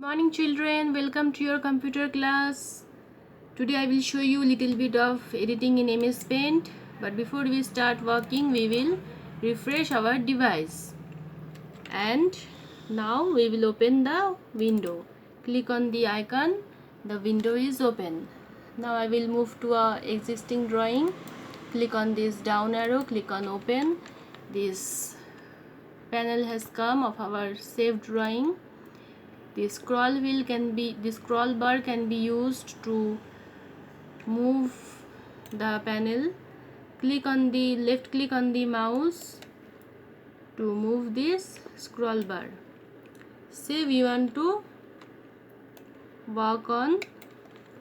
Morning children, welcome to your computer class. Today I will show you little bit of editing in MS Paint, but before we start working we will refresh our device. And now we will open the window. Click on the icon, the window is open. Now I will move to our existing drawing. Click on this down arrow, click on open. This panel has come of our saved drawing. The scroll bar can be used to move the panel. Left click on the mouse to move this scroll bar. Say we want to work on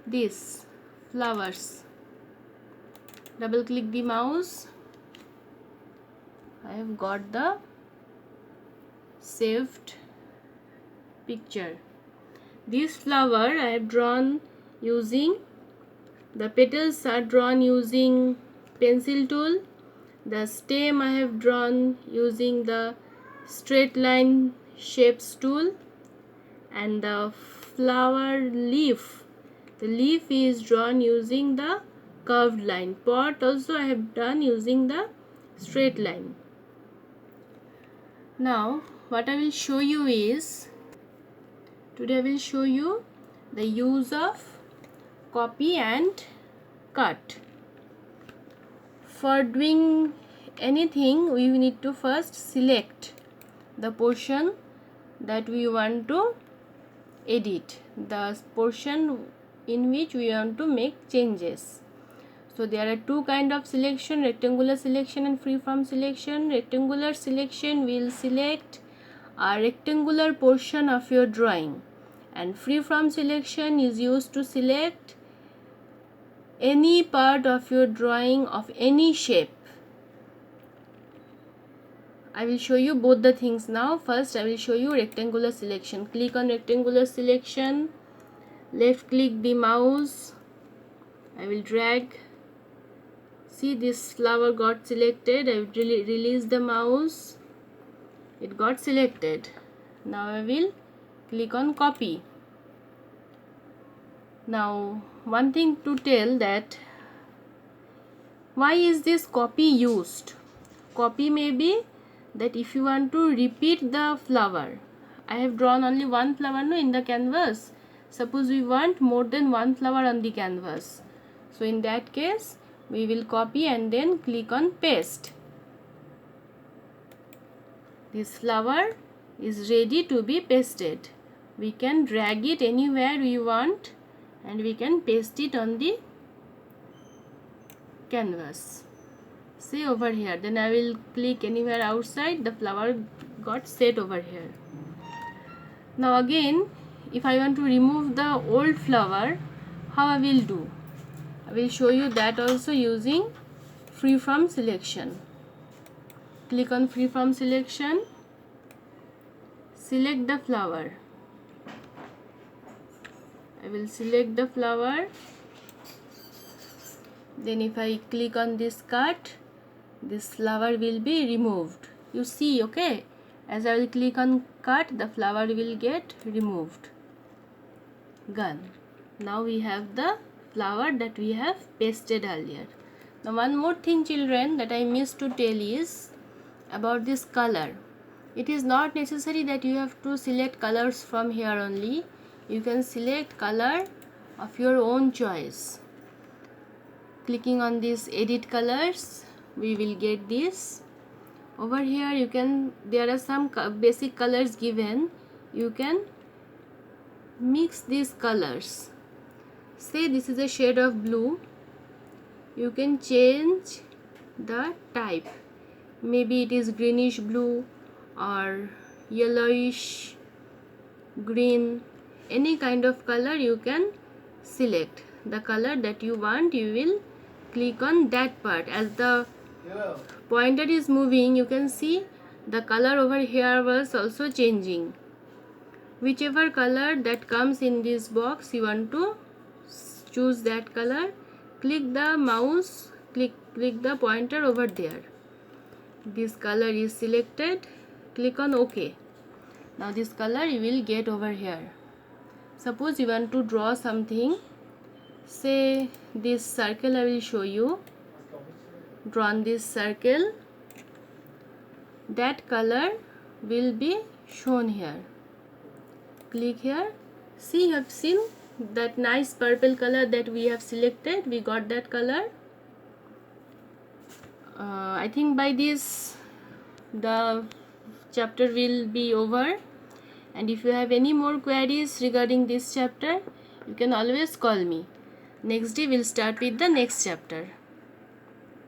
this flowers. Double click the mouse. I have got the saved picture. This flower I have drawn using the petals are drawn using pencil tool. The stem I have drawn using the straight line shapes tool, and the flower leaf, the leaf is drawn using the curved line. Pot also I have done using the straight line. Now what I will show you is, today I will show you the use of copy and cut. For doing anything we need to first select the portion that we want to edit, the portion in which we want to make changes. So there are two kind of selection, rectangular selection and freeform selection. Rectangular selection will select a rectangular portion of your drawing, and freeform selection is used to select any part of your drawing of any shape. I will show you both the things now. First I will show you rectangular selection. Click on rectangular selection, left click the mouse, I will drag. See, this flower got selected. I will release the mouse, it got selected. Now I will click on copy. Now one thing to tell, that why is this copy used? Copy may be that if you want to repeat the flower, I have drawn only one flower in the canvas. Suppose we want more than one flower on the canvas, so in that case we will copy and then click on paste. This flower is ready to be pasted. We can drag it anywhere we want and we can paste it on the canvas. See over here, then I will click anywhere outside, the flower got set over here. Now again, if I want to remove the old flower, how I will do? I will show you that also using freeform selection. Click on freeform selection, select the flower. I will select the flower. Then if I click on this cut, this flower will be removed. You see, okay? As I will click on cut, the flower will get removed. Gone. Now we have the flower that we have pasted earlier. Now one more thing children that I missed to tell is about this color. It is not necessary that you have to select colors from here only. You can select color of your own choice. Clicking on this edit colors, we will get this. Over here there are some basic colors given. You can mix these colors. Say this is a shade of blue, you can change the type. Maybe it is greenish blue or yellowish green. Any kind of color you can select. The color that you want, you will click on that part. As the pointer is moving, you can see the color over here was also changing. Whichever color that comes in this box, you want to choose that color. Click the mouse, click the pointer over there. This color is selected. Click on OK. Now this color you will get over here. Suppose you want to draw something, say this circle I will show you. Drawn this circle, that color will be shown here. Click here. See, you have seen that nice purple color that we have selected. We got that color. I think by this the chapter will be over, and if you have any more queries regarding this chapter, you can always call me. Next day we'll start with the next chapter.